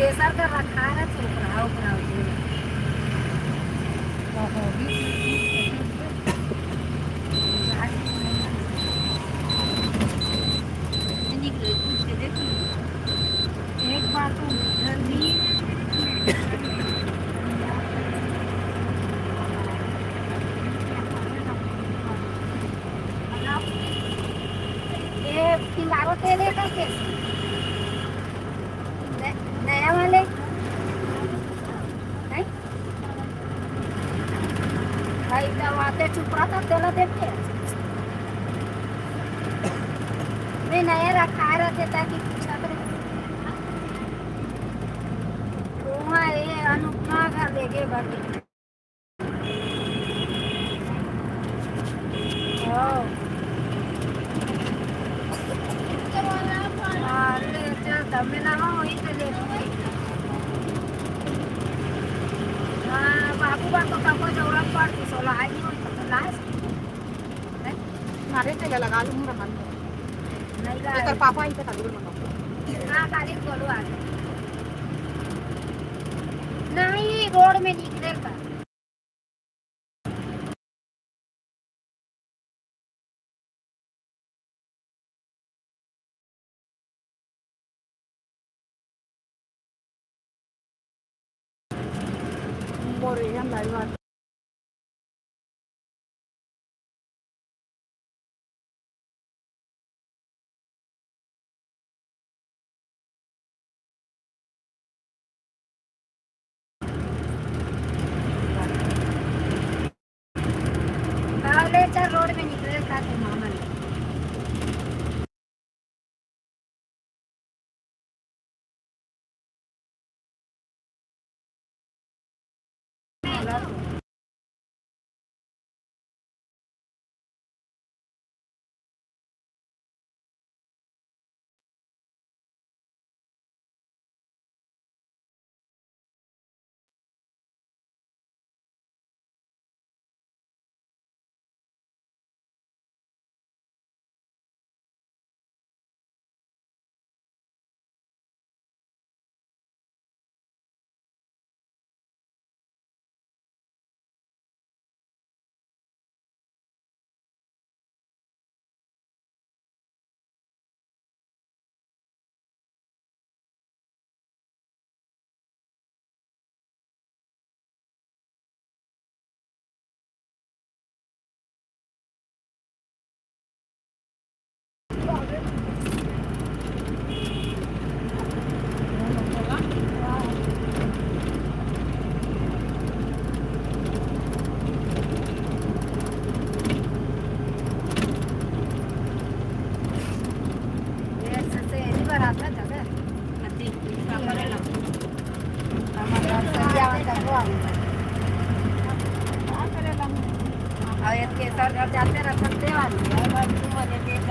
केसर का रखा है उपराव उपराव जी एक बार तो जल्दी ये पिंगारो तेल है कैसे नया वाले नहीं भाई जब आते चुप रहा था तेल देते नहीं नया रखा रहते ताकि पूछा तो वहाँ ये अनुपमा घर देखे बाकी बाबू बाबू काको जरूरत पड़ती सोलह आई नहीं होता तो लास्ट नारे तेल लगा लूंगा मन नहीं लेकर पापा इनका तगड़ मत हाँ गाड़ी बोलो आ नहीं रोड में निकले का मोरे हम लाइव आ ले चल रोड में निकले का तो मामा ने केसर घर जाते रखते वाली